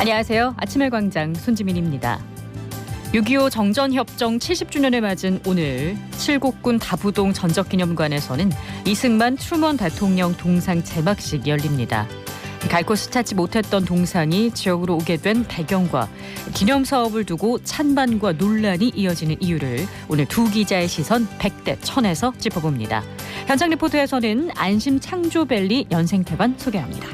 안녕하세요. 아침의 광장 손지민입니다. 6.25 정전협정 70주년을 맞은 오늘 칠곡군 다부동 전적기념관에서는 이승만 트루먼 대통령 동상 제막식이 열립니다. 갈 곳을 찾지 못했던 동상이 지역으로 오게 된 배경과 기념사업을 두고 찬반과 논란이 이어지는 이유를 오늘 두 기자의 시선 100대 1000에서 짚어봅니다. 현장 리포트에서는 안심 창조밸리 연생태관 소개합니다.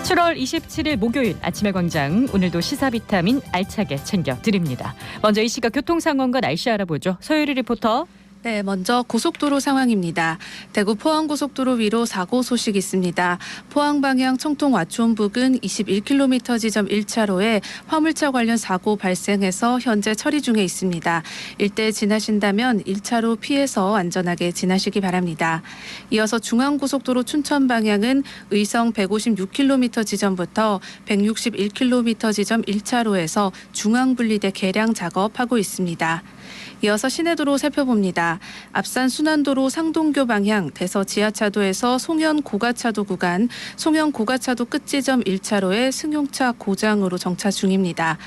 7월 27일 목요일 아침의 광장, 오늘도 시사 비타민 알차게 챙겨드립니다. 먼저 이 시각 교통 상황과 날씨 알아보죠. 서유리 리포터. 네, 먼저 고속도로 상황입니다. 대구 포항고속도로 위로 사고 소식 있습니다. 포항 방향 청통 와촌 부근 21km 지점 1차로에 화물차 관련 사고 발생해서 현재 처리 중에 있습니다. 일대 지나신다면 1차로 피해서 안전하게 지나시기 바랍니다. 이어서 중앙고속도로 춘천 방향은 의성 156km 지점부터 161km 지점 1차로에서 중앙분리대 개량 작업하고 있습니다. 이어서 시내도로 살펴봅니다. 앞산 순환도로 상동교 방향 대서 지하차도에서 송현 고가차도 구간, 송현 고가차도 끝지점 1차로에 승용차 고장으로 정차 중입니다.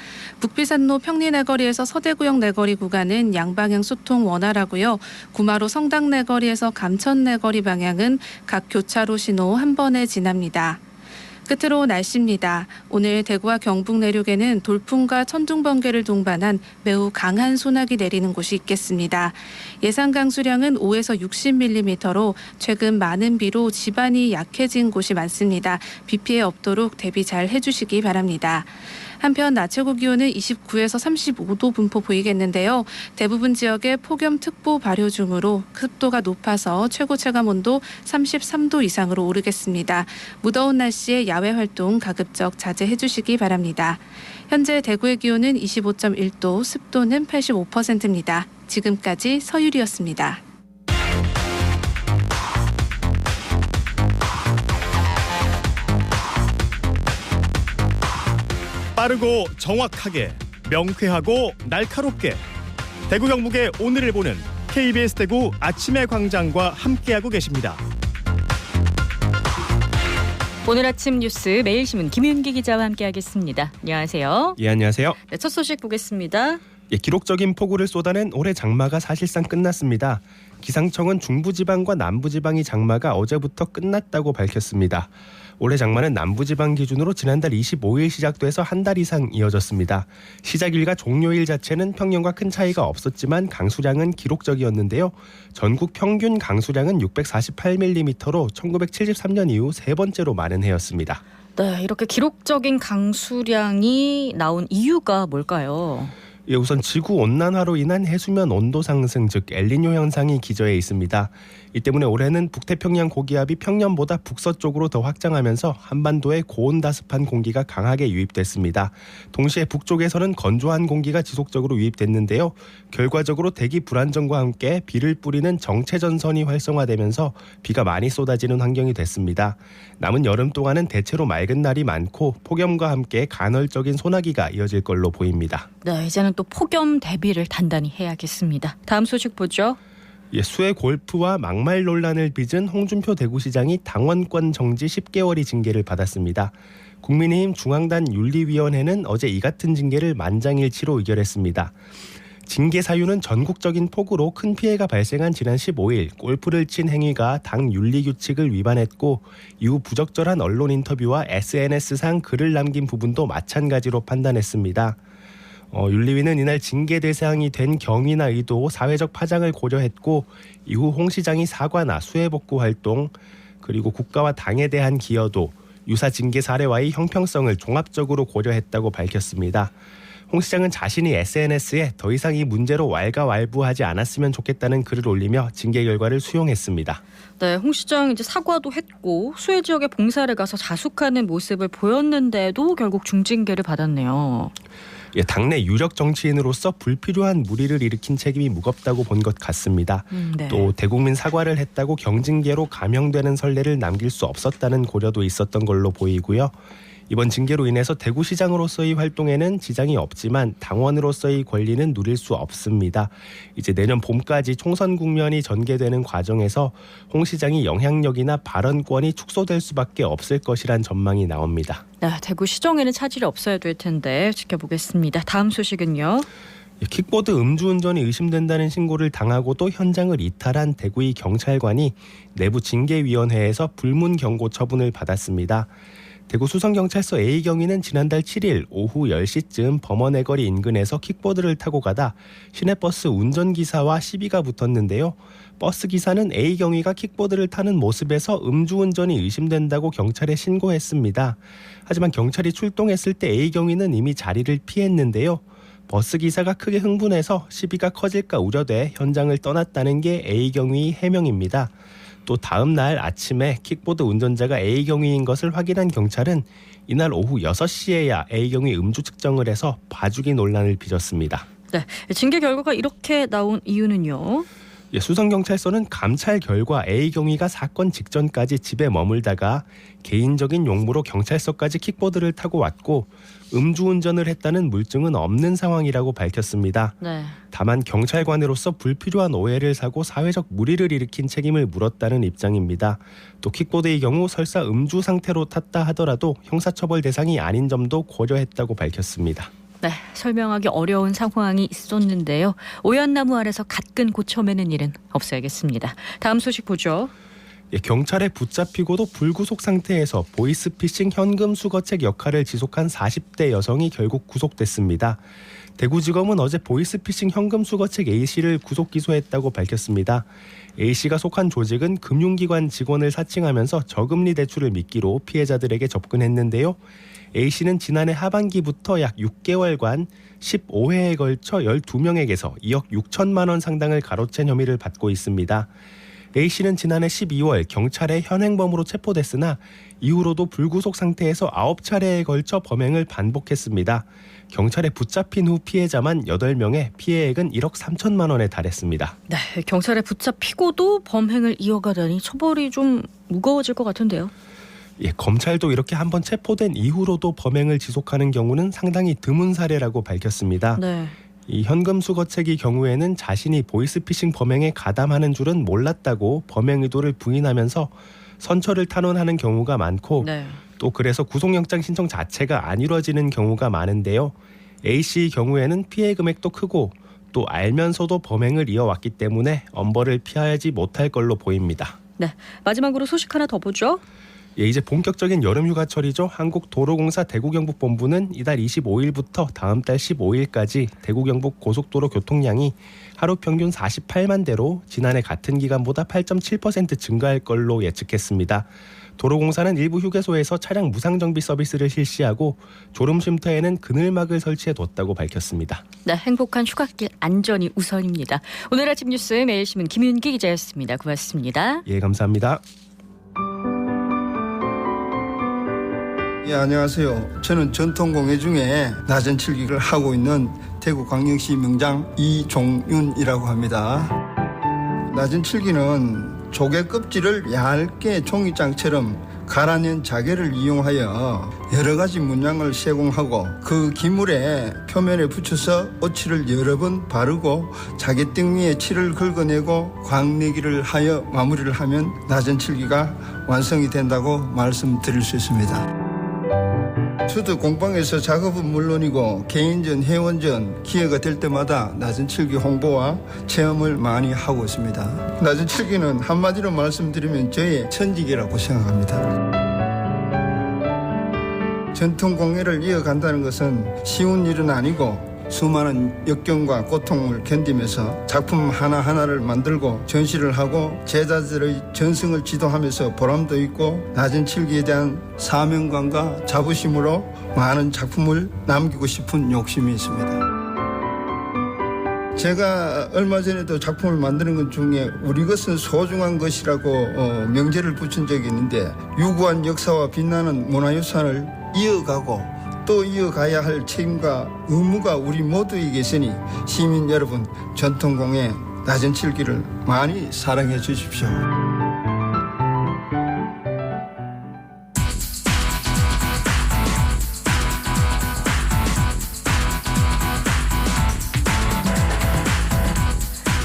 북비산로 평리내거리에서 서대구역 내거리 구간은 양방향 소통 원활하고요. 구마로 성당 내거리에서 감천 내거리 방향은 각 교차로 신호 한 번에 지납니다. 끝으로 날씨입니다. 오늘 대구와 경북 내륙에는 돌풍과 천둥 번개를 동반한 매우 강한 소나기 내리는 곳이 있겠습니다. 예상 강수량은 5에서 60mm로 최근 많은 비로 지반이 약해진 곳이 많습니다. 비 피해 없도록 대비 잘 해주시기 바랍니다. 한편 낮 최고 기온은 29에서 35도 분포 보이겠는데요. 대부분 지역에 폭염특보 발효 중으로 습도가 높아서 최고 체감온도 33도 이상으로 오르겠습니다. 무더운 날씨에 야외 활동 가급적 자제해 주시기 바랍니다. 현재 대구의 기온은 25.1도, 습도는 85%입니다. 지금까지 서유리였습니다. 빠르고 정확하게, 명쾌하고 날카롭게 대구 경북의 오늘을 보는 KBS 대구 아침의 광장과 함께하고 계십니다. 오늘 아침 뉴스 매일신문 김윤기 기자와 함께하겠습니다. 안녕하세요. 예, 안녕하세요. 네, 첫 소식 보겠습니다. 기록적인 폭우를 쏟아낸 올해 장마가 사실상 끝났습니다. 기상청은 중부지방과 남부지방의 장마가 어제부터 끝났다고 밝혔습니다. 올해 장마는 남부지방 기준으로 지난달 25일 시작돼서 한 달 이상 이어졌습니다. 시작일과 종료일 자체는 평년과 큰 차이가 없었지만 강수량은 기록적이었는데요. 전국 평균 강수량은 648mm로 1973년 이후 세 번째로 많은 해였습니다. 네, 이렇게 기록적인 강수량이 나온 이유가 뭘까요? 예, 우선 지구온난화로 인한 해수면 온도 상승, 즉 엘니뇨 현상이 기저에 있습니다. 이 때문에 올해는 북태평양 고기압이 평년보다 북서쪽으로 더 확장하면서 한반도에 고온다습한 공기가 강하게 유입됐습니다. 동시에 북쪽에서는 건조한 공기가 지속적으로 유입됐는데요. 결과적으로 대기 불안정과 함께 비를 뿌리는 정체전선이 활성화되면서 비가 많이 쏟아지는 환경이 됐습니다. 남은 여름 동안은 대체로 맑은 날이 많고 폭염과 함께 간헐적인 소나기가 이어질 걸로 보입니다. 네, 이제는 또 폭염 대비를 단단히 해야겠습니다. 다음 소식 보죠. 수해 골프와 막말 논란을 빚은 홍준표 대구시장이 당원권 정지 10개월의 징계를 받았습니다. 국민의힘 중앙단 윤리위원회는 어제 이 같은 징계를 만장일치로 의결했습니다. 징계 사유는 전국적인 폭우로 큰 피해가 발생한 지난 15일 골프를 친 행위가 당 윤리규칙을 위반했고 이후 부적절한 언론 인터뷰와 SNS상 글을 남긴 부분도 마찬가지로 판단했습니다. 윤리위는 이날 징계 대상이 된 경위나 의도, 사회적 파장을 고려했고 이후 홍 시장이 사과나 수해복구 활동, 그리고 국가와 당에 대한 기여도, 유사 징계 사례와의 형평성을 종합적으로 고려했다고 밝혔습니다. 홍 시장은 자신이 SNS에 더 이상 이 문제로 왈가왈부하지 않았으면 좋겠다는 글을 올리며 징계 결과를 수용했습니다. 네, 홍 시장 이제 사과도 했고 수해 지역에 봉사를 가서 자숙하는 모습을 보였는데도 결국 중징계를 받았네요. 당내 유력 정치인으로서 불필요한 무리를 일으킨 책임이 무겁다고 본 것 같습니다. 네. 또 대국민 사과를 했다고 경징계로 감형되는 선례를 남길 수 없었다는 고려도 있었던 걸로 보이고요. 이번 징계로 인해서 대구시장으로서의 활동에는 지장이 없지만 당원으로서의 권리는 누릴 수 없습니다. 이제 내년 봄까지 총선 국면이 전개되는 과정에서 홍 시장이 영향력이나 발언권이 축소될 수밖에 없을 것이란 전망이 나옵니다. 네, 대구시정에는 차질이 없어야 될 텐데 지켜보겠습니다. 다음 소식은요. 킥보드 음주운전이 의심된다는 신고를 당하고도 현장을 이탈한 대구의 경찰관이 내부 징계위원회에서 불문 경고 처분을 받았습니다. 대구 수성경찰서 A경위는 지난달 7일 오후 10시쯤 범어내거리 인근에서 킥보드를 타고 가다 시내버스 운전기사와 시비가 붙었는데요. 버스기사는 A경위가 킥보드를 타는 모습에서 음주운전이 의심된다고 경찰에 신고했습니다. 하지만 경찰이 출동했을 때 A경위는 이미 자리를 피했는데요. 버스기사가 크게 흥분해서 시비가 커질까 우려돼 현장을 떠났다는 게 A경위 해명입니다. 또 다음 날 아침에 킥보드 운전자가 A경위인 것을 확인한 경찰은 이날 오후 6시에야 A경위 음주 측정을 해서 봐주기 논란을 빚었습니다. 네, 징계 결과가 이렇게 나온 이유는요? 수성경찰서는 감찰 결과 A경위가 사건 직전까지 집에 머물다가 개인적인 용무로 경찰서까지 킥보드를 타고 왔고 음주운전을 했다는 물증은 없는 상황이라고 밝혔습니다. 네. 다만 경찰관으로서 불필요한 오해를 사고 사회적 물의를 일으킨 책임을 물었다는 입장입니다. 또 킥보드의 경우 설사 음주 상태로 탔다 하더라도 형사처벌 대상이 아닌 점도 고려했다고 밝혔습니다. 네, 설명하기 어려운 상황이 있었는데요. 오얏나무 아래서 갓근 고쳐매는 일은 없어야겠습니다. 다음 소식 보죠. 경찰에 붙잡히고도 불구속 상태에서 보이스피싱 현금 수거책 역할을 지속한 40대 여성이 결국 구속됐습니다. 대구지검은 어제 보이스피싱 현금 수거책 A씨를 구속 기소했다고 밝혔습니다. A씨가 속한 조직은 금융기관 직원을 사칭하면서 저금리 대출을 미끼로 피해자들에게 접근했는데요. A씨는 지난해 하반기부터 약 6개월간 15회에 걸쳐 12명에게서 2억 6천만 원 상당을 가로챈 혐의를 받고 있습니다. A씨는 지난해 12월 경찰에 현행범으로 체포됐으나 이후로도 불구속 상태에서 9차례에 걸쳐 범행을 반복했습니다. 경찰에 붙잡힌 후 피해자만 8명에 피해액은 1억 3천만 원에 달했습니다. 네, 경찰에 붙잡히고도 범행을 이어가다니 처벌이 좀 무거워질 것 같은데요. 검찰도 이렇게 한번 체포된 이후로도 범행을 지속하는 경우는 상당히 드문 사례라고 밝혔습니다. 네. 이 현금 수거책의 경우에는 자신이 보이스피싱 범행에 가담하는 줄은 몰랐다고 범행 의도를 부인하면서 선처를 탄원하는 경우가 많고 네. 또 그래서 구속영장 신청 자체가 안 이루어지는 경우가 많은데요. A씨의 경우에는 피해 금액도 크고 또 알면서도 범행을 이어왔기 때문에 엄벌을 피하지 못할 걸로 보입니다. 네, 마지막으로 소식 하나 더 보죠. 이제 본격적인 여름휴가철이죠. 한국도로공사 대구경북본부는 이달 25일부터 다음 달 15일까지 대구경북 고속도로 교통량이 하루 평균 48만 대로 지난해 같은 기간보다 8.7% 증가할 걸로 예측했습니다. 도로공사는 일부 휴게소에서 차량 무상정비 서비스를 실시하고 졸음쉼터에는 그늘막을 설치해뒀다고 밝혔습니다. 네, 행복한 휴가길 안전이 우선입니다. 오늘 아침 뉴스 매일신문 김윤기 기자였습니다. 고맙습니다. 예, 감사합니다. 예, 안녕하세요. 저는 전통공예 중에 낮은 칠기를 하고 있는 대구광역시 명장 이종윤이라고 합니다. 낮은 칠기는 조개 껍질을 얇게 종이장처럼 갈아낸 자개를 이용하여 여러 가지 문양을 세공하고 그 기물의 표면에 붙여서 오칠을 여러 번 바르고 자개등 위에 칠을 긁어내고 광내기를 하여 마무리를 하면 낮은 칠기가 완성이 된다고 말씀드릴 수 있습니다. 저도 공방에서 작업은 물론이고 개인전, 회원전 기회가 될 때마다 낮은 칠기 홍보와 체험을 많이 하고 있습니다. 낮은 칠기는 한마디로 말씀드리면 저의 천직이라고 생각합니다. 전통공예를 이어간다는 것은 쉬운 일은 아니고 수많은 역경과 고통을 견디면서 작품 하나하나를 만들고 전시를 하고 제자들의 전승을 지도하면서 보람도 있고 낮은 칠기에 대한 사명감과 자부심으로 많은 작품을 남기고 싶은 욕심이 있습니다. 제가 얼마 전에도 작품을 만드는 것 중에 우리 것은 소중한 것이라고 명제를 붙인 적이 있는데 유구한 역사와 빛나는 문화유산을 이어가고 또 이어가야 할 책임과 의무가 우리 모두에게 있으니 시민 여러분 전통공예 낮은 칠기를 많이 사랑해 주십시오.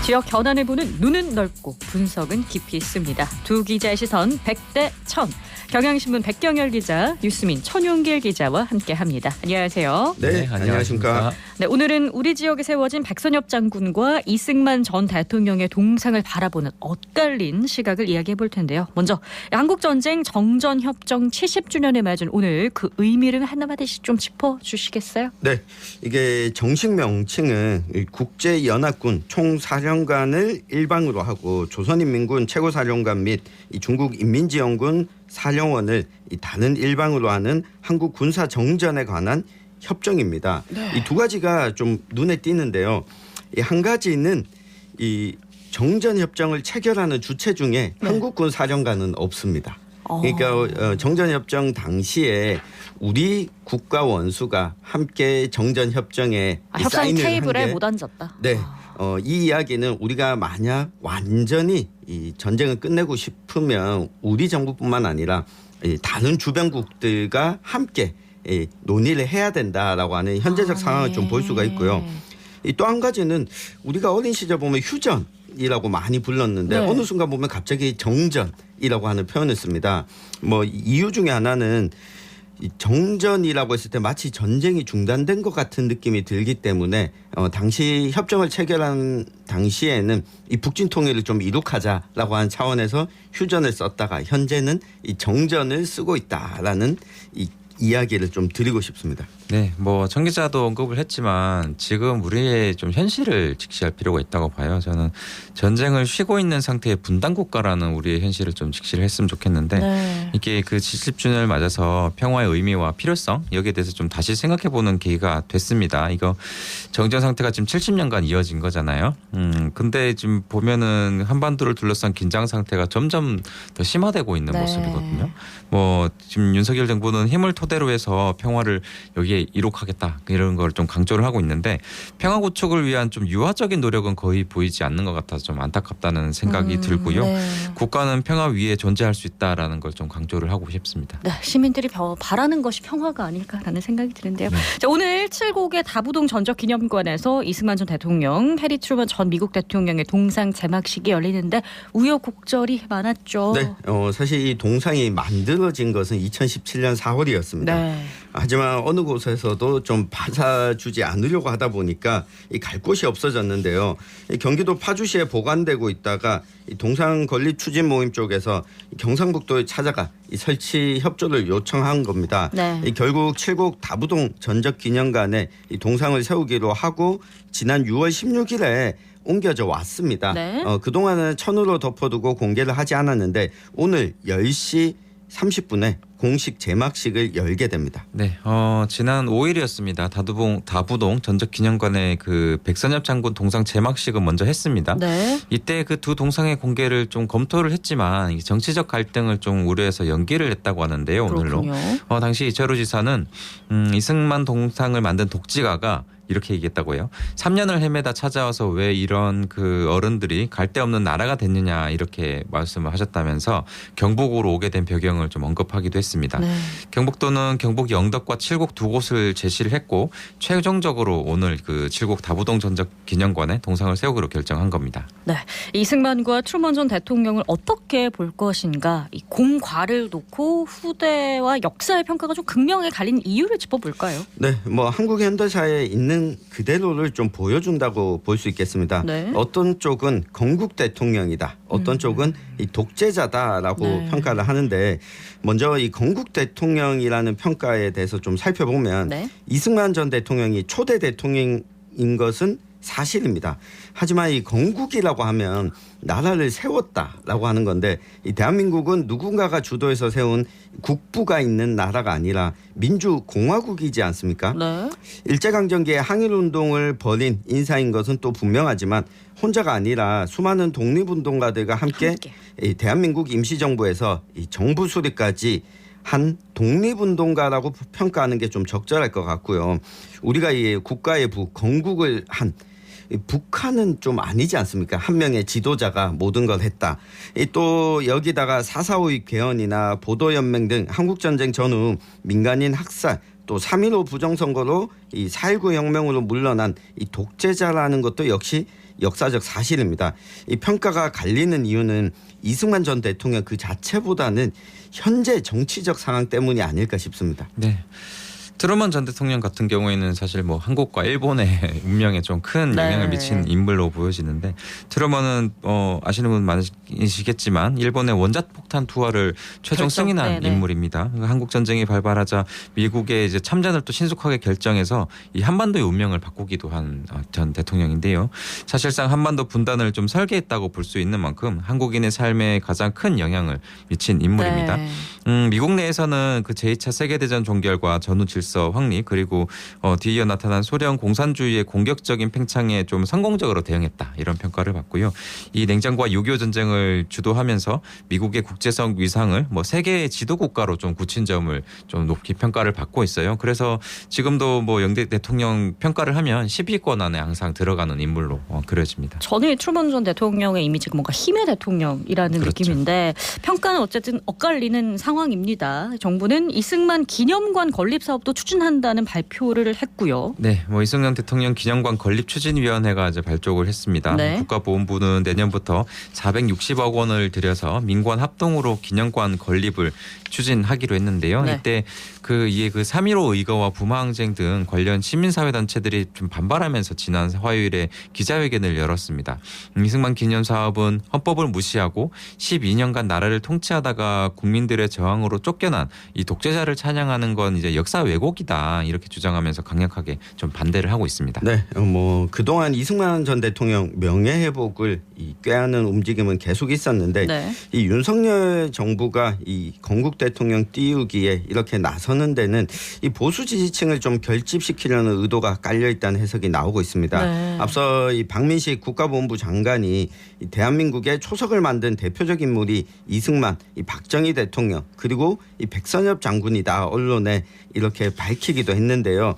지역 현안을 보는 눈은 넓고 분석은 깊이 있습니다. 두 기자의 시선 100대 1000. 경향신문 백경열 기자, 뉴스민 천용길 기자와 함께합니다. 안녕하세요. 네, 안녕하십니까. 네, 오늘은 우리 지역에 세워진 백선엽 장군과 이승만 전 대통령의 동상을 바라보는 엇갈린 시각을 이야기해 볼 텐데요. 먼저 한국전쟁 정전협정 70주년에 맞은 오늘 그 의미를 하나마디씩 좀 짚어주시겠어요? 네, 이게 정식 명칭은 국제연합군 총사령관을 일방으로 하고 조선인민군 최고사령관 및 중국인민지원군 사령원을 다른 일방으로 하는 한국 군사 정전에 관한 협정입니다. 네. 이 두 가지가 좀 눈에 띄는데요. 이 한 가지는 이 정전 협정을 체결하는 주체 중에 한국군 사령관은 없습니다. 그러니까 정전 협정 당시에 우리 국가 원수가 함께 정전 협정에 협상 사인을 테이블에 한 게, 못 앉았다. 네. 이 이야기는 우리가 만약 완전히 이 전쟁을 끝내고 싶으면 우리 정부뿐만 아니라 다른 주변국들과 함께 논의를 해야 된다라고 하는 현재적 상황을 좀 볼 수가 있고요. 또 한 가지는 우리가 어린 시절 보면 휴전이라고 많이 불렀는데 네. 어느 순간 보면 갑자기 정전이라고 하는 표현을 씁니다. 뭐 이유 중에 하나는 이 정전이라고 했을 때 마치 전쟁이 중단된 것 같은 느낌이 들기 때문에 당시 협정을 체결한 당시에는 이 북진 통일을 좀 이룩하자라고 하는 차원에서 휴전을 썼다가 현재는 이 정전을 쓰고 있다라는 이 이야기를 좀 드리고 싶습니다. 네, 뭐 정 기자도 언급을 했지만 지금 우리의 좀 현실을 직시할 필요가 있다고 봐요. 저는 전쟁을 쉬고 있는 상태의 분단 국가라는 우리의 현실을 좀 직시를 했으면 좋겠는데 네. 이게 그 70주년을 맞아서 평화의 의미와 필요성 여기에 대해서 좀 다시 생각해보는 계기가 됐습니다. 이거 정전 상태가 지금 70년간 이어진 거잖아요. 근데 지금 보면은 한반도를 둘러싼 긴장 상태가 점점 더 심화되고 있는 네. 모습이거든요. 뭐 지금 윤석열 정부는 힘을 토대로 해서 평화를 여기에 이룩하겠다 이런 걸 좀 강조를 하고 있는데 평화 구축을 위한 좀 유화적인 노력은 거의 보이지 않는 것 같아서 좀 안타깝다는 생각이 들고요. 네. 국가는 평화 위에 존재할 수 있다라는 걸 좀 강조를 하고 싶습니다. 네, 시민들이 바라는 것이 평화가 아닐까라는 생각이 드는데요. 자, 오늘 7곡의 다부동 전적기념관에서 이승만 전 대통령, 해리 트루먼 전 미국 대통령의 동상 제막식이 열리는데 우여곡절이 많았죠. 네, 사실 이 동상이 만들어진 것은 2017년 4월이었습니다. 네. 하지만 어느 곳에서도 좀 받아주지 않으려고 하다 보니까 갈 곳이 없어졌는데요. 경기도 파주시에 보관되고 있다가 동상 건립 추진 모임 쪽에서 경상북도에 찾아가 설치 협조를 요청한 겁니다. 네. 결국 7곡 다부동 전적기념관에 동상을 세우기로 하고 지난 6월 16일에 옮겨져 왔습니다. 네. 그동안은 천으로 덮어두고 공개를 하지 않았는데 오늘 10시 30분에 공식 제막식을 열게 됩니다. 네, 지난 5일이었습니다. 다부동 전적기념관의 그 백선엽 장군 동상 제막식은 먼저 했습니다. 네. 이때 그 두 동상의 공개를 좀 검토를 했지만 이 정치적 갈등을 좀 우려해서 연기를 했다고 하는데요. 오늘로. 그렇군요. 당시 이철우 지사는 이승만 동상을 만든 독지가가 이렇게 얘기했다고요. 3년을 헤매다 찾아와서 왜 이런 그 어른들이 갈 데 없는 나라가 됐느냐 이렇게 말씀을 하셨다면서 경북으로 오게 된 배경을 좀 언급하기도 했습니다. 네. 경북도는 경북 영덕과 칠곡 두 곳을 제시를 했고 최종적으로 오늘 그 칠곡 다부동 전적기념관에 동상을 세우기로 결정한 겁니다. 네, 이승만과 트루먼 전 대통령을 어떻게 볼 것인가 이 공과를 놓고 후대와 역사의 평가가 좀 극명하게 갈린 이유를 짚어볼까요? 네, 뭐 한국 현대사에 있는 그대로를 좀 보여준다고 볼 수 있겠습니다. 네. 어떤 쪽은 건국 대통령이다. 어떤 쪽은 이 독재자다라고 네. 평가를 하는데 먼저 이 건국 대통령이라는 평가에 대해서 좀 살펴보면 네. 이승만 전 대통령이 초대 대통령인 것은 사실입니다. 하지만 이 건국이라고 하면 나라를 세웠다라고 하는 건데 이 대한민국은 누군가가 주도해서 세운 국부가 있는 나라가 아니라 민주공화국이지 않습니까? 네. 일제강점기에 항일운동을 벌인 인사인 것은 또 분명하지만 혼자가 아니라 수많은 독립운동가들과 함께 이 대한민국 임시정부에서 이 정부 수립까지 한 독립운동가라고 평가하는 게 좀 적절할 것 같고요. 우리가 이 국가의 건국을 한 북한은 좀 아니지 않습니까? 한 명의 지도자가 모든 걸 했다. 또 여기다가 4.4.5 개헌이나 보도연맹 등 한국전쟁 전후 민간인 학살 또 3.15 부정선거로 이 4.19 혁명으로 물러난 이 독재자라는 것도 역시 역사적 사실입니다. 이 평가가 갈리는 이유는 이승만 전 대통령 그 자체보다는 현재 정치적 상황 때문이 아닐까 싶습니다. 네. 트루먼 전 대통령 같은 경우에는 사실 뭐 한국과 일본의 운명에 좀 큰 네. 영향을 미친 인물로 보여지는데 트루먼은 아시는 분 많으시겠지만 일본의 원자폭탄 투하를 최종 승인한 네네. 인물입니다. 그러니까 한국 전쟁이 발발하자 미국의 이제 참전을 또 신속하게 결정해서 이 한반도의 운명을 바꾸기도 한 전 대통령인데요. 사실상 한반도 분단을 좀 설계했다고 볼 수 있는 만큼 한국인의 삶에 가장 큰 영향을 미친 인물입니다. 네. 미국 내에서는 그 제2차 세계대전 종결과 전후 질서 확립 그리고 뒤이어 나타난 소련 공산주의의 공격적인 팽창에 좀 성공적으로 대응했다 이런 평가를 받고요. 이 냉전과 6.25 전쟁을 주도하면서 미국의 국제적 위상을 뭐 세계의 지도 국가로 좀 굳힌 점을 좀 높이 평가를 받고 있어요. 그래서 지금도 뭐 영대 대통령 평가를 하면 10위권 안에 항상 들어가는 인물로 그려집니다. 전에 트루먼 전 대통령의 이미지가 뭔가 힘의 대통령이라는 그렇죠. 느낌인데 평가는 어쨌든 엇갈리는 상황입니다. 정부는 이승만 기념관 건립 사업도 추진한다는 발표를 했고요. 네, 뭐 이승만 대통령 기념관 건립 추진위원회가 이제 발족을 했습니다. 네. 국가보훈부는 내년부터 460억 원을 들여서 민관 합동으로 기념관 건립을 추진하기로 했는데요. 네. 이때 이에 3.15 의거와 부마항쟁 등 관련 시민사회단체들이 좀 반발하면서 지난 화요일에 기자회견을 열었습니다. 이승만 기념 사업은 헌법을 무시하고 12년간 나라를 통치하다가 국민들의 저항으로 쫓겨난 이 독재자를 찬양하는 건 이제 역사 왜곡이다 이렇게 주장하면서 강력하게 좀 반대를 하고 있습니다. 네, 뭐 그동안 이승만 전 대통령 명예회복을 꾀하는 움직임은 계속 있었는데 네. 이 윤석열 정부가 이 건국 대통령 띄우기에 이렇게 나서는 데는 이 보수 지지층을 좀 결집시키려는 의도가 깔려 있다는 해석이 나오고 있습니다. 네. 앞서 이 박민식 국가보훈부 장관이 이 대한민국의 초석을 만든 대표적 인물이 이승만, 이 박정희 대통령 그리고 이 백선엽 장군이다 언론에 이렇게 밝히기도 했는데요.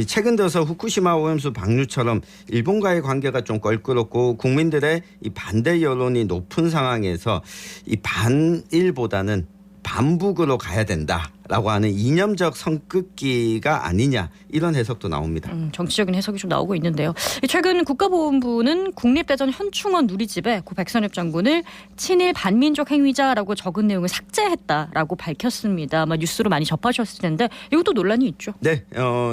최근 들어서 후쿠시마 오염수 방류처럼 일본과의 관계가 좀 껄끄럽고 국민들의 이 반대 여론이 높은 상황에서 이 반일보다는 반북으로 가야 된다라고 하는 이념적 선긋기가 아니냐 이런 해석도 나옵니다. 정치적인 해석이 좀 나오고 있는데요. 최근 국가보훈부는 국립대전 현충원 누리집에 고 백선엽 장군을 친일 반민족 행위자라고 적은 내용을 삭제했다라고 밝혔습니다. 아마 뉴스로 많이 접하셨을 텐데 이것도 논란이 있죠. 네,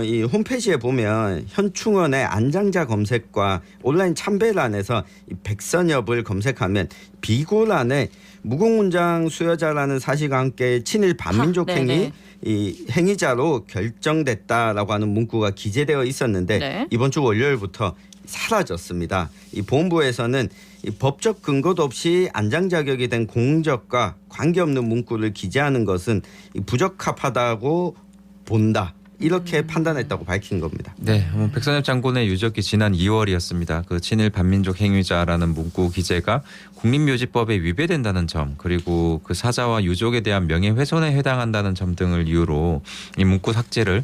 이 홈페이지에 보면 현충원의 안장자 검색과 온라인 참배란에서 이 백선엽을 검색하면 비고란에 무공문장 수여자라는 사실과 함께 친일 반민족 행위 이 행위자로 결정됐다라고 하는 문구가 기재되어 있었는데 네. 이번 주 월요일부터 사라졌습니다. 이 보훈부에서는 이 법적 근거도 없이 안장 자격이 된 공적과 관계없는 문구를 기재하는 것은 부적합하다고 본다. 이렇게 판단했다고 밝힌 겁니다. 네, 백선엽 장군의 유적이 지난 2월이었습니다. 그 친일 반민족 행위자라는 문구 기재가 국립묘지법에 위배된다는 점 그리고 그 사자와 유족에 대한 명예훼손에 해당한다는 점 등을 이유로 이 문구 삭제를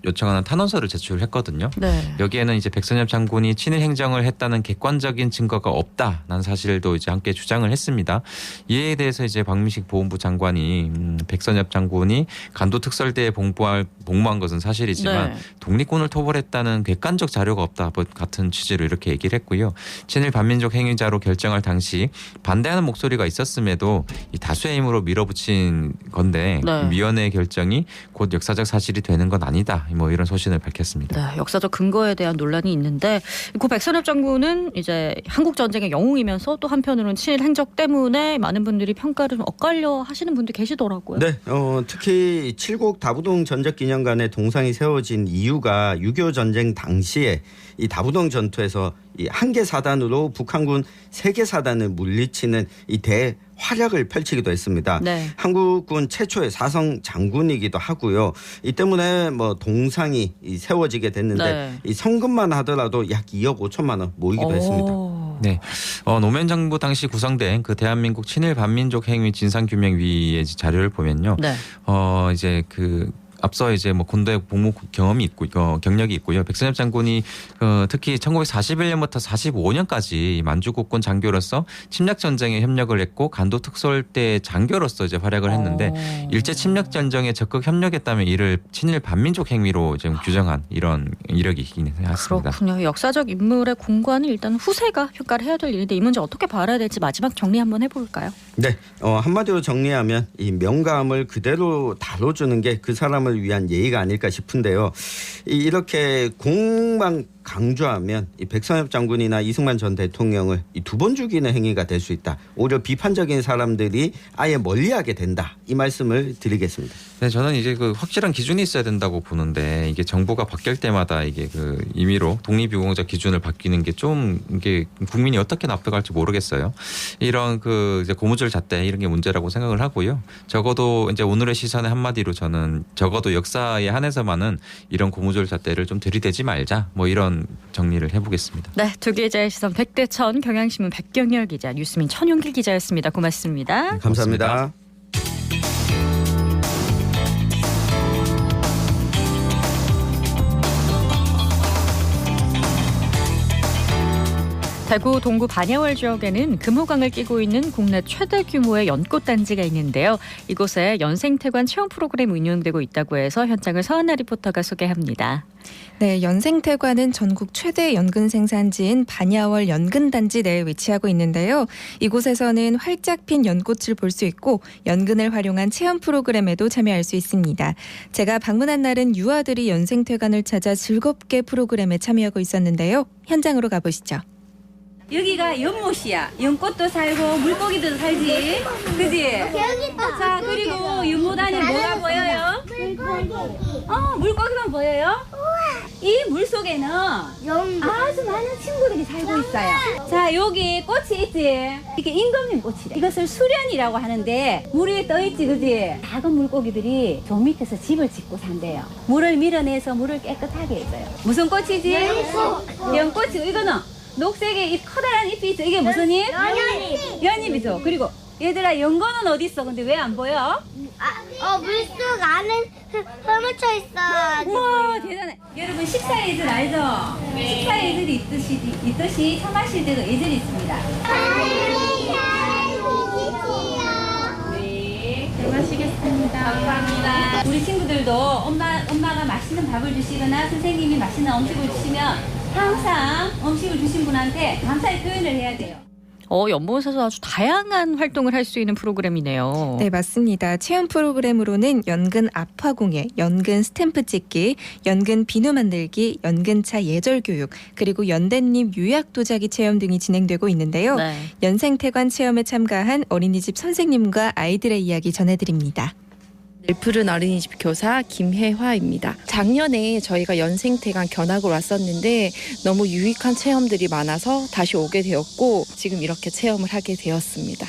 요청하는 탄원서를 제출했거든요. 네. 여기에는 이제 백선엽 장군이 친일 행정을 했다는 객관적인 증거가 없다는 사실도 이제 함께 주장을 했습니다. 이에 대해서 이제 박민식 보훈부 장관이 백선엽 장군이 간도 특설대에 복무한 것은 사실이지만 네. 독립군을 토벌했다는 객관적 자료가 없다 같은 취지로 이렇게 얘기를 했고요. 친일 반민족 행위자로 결정할 당시 반대하는 목소리가 있었음에도 이 다수의 힘으로 밀어붙인 건데 네. 위원회의 결정이 곧 역사적 사실이 되는 건 아니다. 뭐 이런 소신을 밝혔습니다. 네, 역사적 근거에 대한 논란이 있는데 고 백선엽 장군은 이제 한국 전쟁의 영웅이면서 또 한편으로는 친일 행적 때문에 많은 분들이 평가를 좀 엇갈려 하시는 분들 계시더라고요. 네, 특히 칠곡 다부동 전적기념관에 동상이 세워진 이유가 6.25 전쟁 당시에 이 다부동 전투에서 이 한 개 사단으로 북한군 3개 사단을 물리치는 이 대활약을 펼치기도 했습니다. 네. 한국군 최초의 사성 장군이기도 하고요. 이 때문에 뭐 동상이 세워지게 됐는데 네. 이 성금만 하더라도 약 2억 5천만 원 모이기도 했습니다. 네, 노무현 정부 당시 구성된 그 대한민국 친일 반민족 행위 진상규명위의 자료를 보면요. 네. 이제 그 앞서 이제 뭐 군대 복무 경험이 있고 경력이 있고요. 백선엽 장군이 특히 1941년부터 45년까지 만주국군 장교로서 침략 전쟁에 협력을 했고 간도 특수대 장교로서 이제 활약을 했는데 일제 침략 전쟁에 적극 협력했다면 이를 친일 반민족 행위로 지금 규정한 이런 이력이 있긴 했습니다. 그렇군요. 역사적 인물의 공과는 일단 후세가 평가를 해야 될 일인데 이 문제 어떻게 봐야 될지 마지막 정리 한번 해볼까요? 네, 한마디로 정리하면 이 명감을 그대로 다뤄주는 게 그 사람을 위한 예의가 아닐까 싶은데요. 이렇게 공만 강조하면 이 백선엽 장군이나 이승만 전 대통령을 이 두 번 죽이는 행위가 될 수 있다. 오히려 비판적인 사람들이 아예 멀리하게 된다. 이 말씀을 드리겠습니다. 네, 저는 이제 그 확실한 기준이 있어야 된다고 보는데 이게 정부가 바뀔 때마다 이게 그 임의로 독립유공자 기준을 바뀌는 게 좀 이게 국민이 어떻게 납득할지 모르겠어요. 이런 그 이제 고무줄 잣대 이런 게 문제라고 생각을 하고요. 적어도 이제 오늘의 시선의 한마디로 저는 적어도 역사에 한해서만은 이런 고무줄 잣대를 좀 들이대지 말자. 뭐 이런 정리를 해보겠습니다. 네, 두 기자의 시선 백대천 경향신문 백경열 기자, 뉴스민 천용길 기자였습니다. 고맙습니다. 감사합니다. 대구 동구 반야월 지역에는 금호강을 끼고 있는 국내 최대 규모의 연꽃 단지가 있는데요. 이곳에 연생태관 체험 프로그램이 운영되고 있다고 해서 현장을 서하나 리포터가 소개합니다. 네, 연생태관은 전국 최대 연근 생산지인 반야월 연근단지 내에 위치하고 있는데요. 이곳에서는 활짝 핀 연꽃을 볼 수 있고 연근을 활용한 체험 프로그램에도 참여할 수 있습니다. 제가 방문한 날은 유아들이 연생태관을 찾아 즐겁게 프로그램에 참여하고 있었는데요. 현장으로 가보시죠. 여기가 연못이야. 연꽃도 살고 물고기도 살지. 그지? 자, 그리고 연못 안에 뭐가 보여요? 물고기만 보여요? 이 물속에는 아주 많은 친구들이 살고 있어요. 자, 여기 꽃이 있지? 이게 임금님 꽃이래. 이것을 수련이라고 하는데 물 위에 떠있지, 그지? 작은 물고기들이 저 밑에서 집을 짓고 산대요. 물을 밀어내서 물을 깨끗하게 해줘요. 무슨 꽃이지? 연꽃이고 이거는 녹색의 이 커다란 잎이 있어. 이게 무슨 잎? 연잎. 연잎이죠. 그리고 얘들아, 연거는 어디 있어? 근데 왜 안 보여? 물속 안에 헐묻혀 있어. 우와, 대단해. 여러분, 식사 예절 알죠? 식사 예절이 있듯이 참하실 때도 예절이 있습니다. 네, 잘 마시겠습니다. 감사합니다. 우리 친구들도 엄마가 맛있는 밥을 주시거나 선생님이 맛있는 음식을 주시면 항상 음식을 주신 분한테 감사의 표현을 해야 돼요. 연못에서 아주 다양한 활동을 할 수 있는 프로그램이네요. 네, 맞습니다. 체험 프로그램으로는 연근 압화공예, 연근 스탬프 찍기, 연근 비누 만들기, 연근차 예절 교육, 그리고 연대잎 유약 도자기 체험 등이 진행되고 있는데요. 네. 연생태관 체험에 참가한 어린이집 선생님과 아이들의 이야기 전해드립니다. 푸른 어린이집 교사 김혜화입니다. 작년에 저희가 연생태관 견학을 왔었는데 너무 유익한 체험들이 많아서 다시 오게 되었고 지금 이렇게 체험을 하게 되었습니다.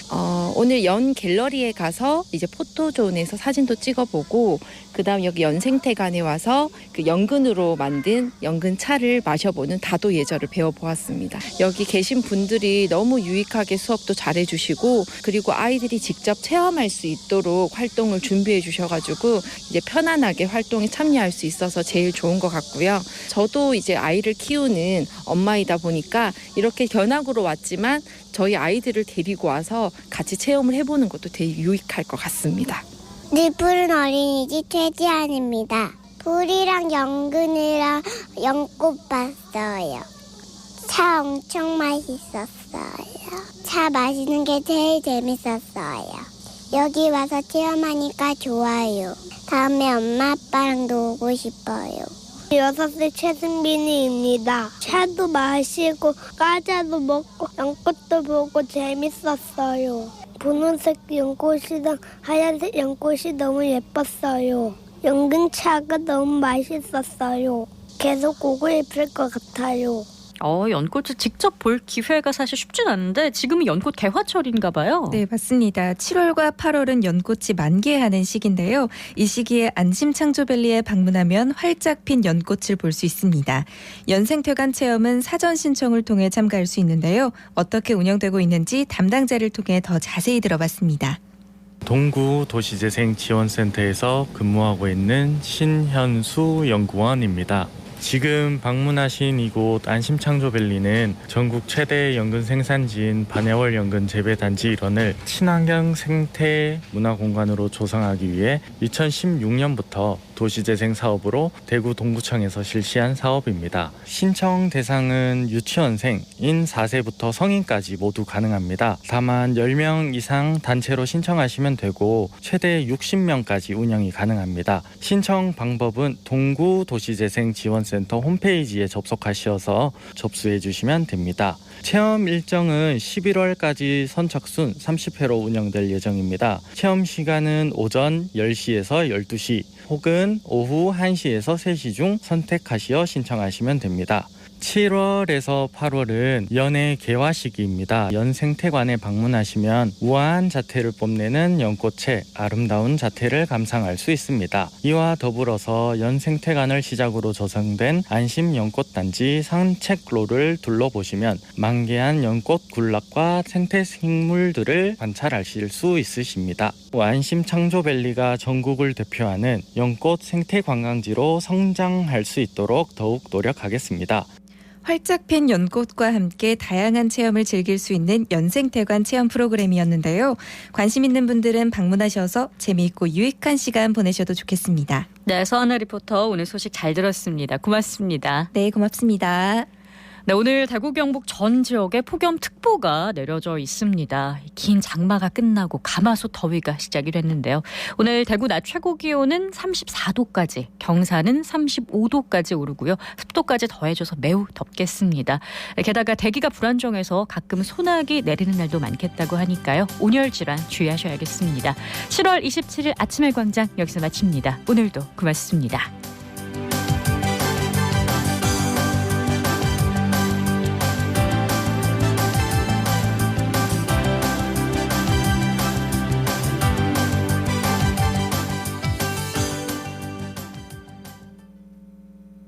오늘 연 갤러리에 가서 이제 포토존에서 사진도 찍어보고 그다음 여기 연생태관에 와서 그 연근으로 만든 연근차를 마셔보는 다도 예절을 배워보았습니다. 여기 계신 분들이 너무 유익하게 수업도 잘해주시고 그리고 아이들이 직접 체험할 수 있도록 활동을 준비해 주셔가지고 이제 편안하게 활동에 참여할 수 있어서 제일 좋은 것 같고요. 저도 이제 아이를 키우는 엄마이다 보니까 이렇게 견학으로 왔지만 저희 아이들을 데리고 와서 같이 체험을 해보는 것도 되게 유익할 것 같습니다. 네, 푸른 어린이집 최지안입니다. 불이랑 연근이랑 연꽃 봤어요. 차 엄청 맛있었어요. 차 마시는 게 제일 재밌었어요. 여기 와서 체험하니까 좋아요. 다음에 엄마 아빠랑도 오고 싶어요. 6살 최승빈이입니다. 차도 마시고 과자도 먹고 연꽃도 보고 재밌었어요. 분홍색 연꽃이랑 하얀색 연꽃이 너무 예뻤어요. 연근차가 너무 맛있었어요. 계속 오고 싶을 것 같아요. 연꽃을 직접 볼 기회가 사실 쉽진 않은데 지금은 연꽃 개화철인가 봐요. 네, 맞습니다. 7월과 8월은 연꽃이 만개하는 시기인데요. 이 시기에 안심창조밸리에 방문하면 활짝 핀 연꽃을 볼 수 있습니다. 연생태관 체험은 사전 신청을 통해 참가할 수 있는데요. 어떻게 운영되고 있는지 담당자를 통해 더 자세히 들어봤습니다. 동구 도시재생지원센터에서 근무하고 있는 신현수 연구원입니다. 지금 방문하신 이곳 안심창조밸리는 전국 최대 연근 생산지인 반야월 연근 재배단지 일원을 친환경 생태 문화공간으로 조성하기 위해 2016년부터 도시재생 사업으로 대구 동구청에서 실시한 사업입니다. 신청 대상은 유치원생인 4세부터 성인까지 모두 가능합니다. 다만 10명 이상 단체로 신청하시면 되고 최대 60명까지 운영이 가능합니다. 신청 방법은 동구 도시재생 지원센터 홈페이지에 접속하셔서 접수해 주시면 됩니다. 체험 일정은 11월까지 선착순 30회로 운영될 예정입니다. 체험 시간은 오전 10시에서 12시 혹은 오후 1시에서 3시 중 선택하시어 신청하시면 됩니다. 7월에서 8월은 연의 개화 시기입니다. 연생태관에 방문하시면 우아한 자태를 뽐내는 연꽃의 아름다운 자태를 감상할 수 있습니다. 이와 더불어서 연생태관을 시작으로 조성된 안심연꽃단지 산책로를 둘러보시면 만개한 연꽃 군락과 생태식물들을 관찰하실 수 있으십니다. 안심창조밸리가 전국을 대표하는 연꽃 생태관광지로 성장할 수 있도록 더욱 노력하겠습니다. 활짝 핀 연꽃과 함께 다양한 체험을 즐길 수 있는 연생태관 체험 프로그램이었는데요. 관심 있는 분들은 방문하셔서 재미있고 유익한 시간 보내셔도 좋겠습니다. 네, 서하나 리포터 오늘 소식 잘 들었습니다. 고맙습니다. 네, 고맙습니다. 네, 오늘 대구 경북 전 지역에 폭염특보가 내려져 있습니다. 긴 장마가 끝나고 가마솥 더위가 시작이 됐는데요. 오늘 대구 낮 최고 기온은 34도까지, 경산은 35도까지 오르고요. 습도까지 더해져서 매우 덥겠습니다. 게다가 대기가 불안정해서 가끔 소나기 내리는 날도 많겠다고 하니까요. 온열 질환 주의하셔야겠습니다. 7월 27일 아침의 광장 여기서 마칩니다. 오늘도 고맙습니다.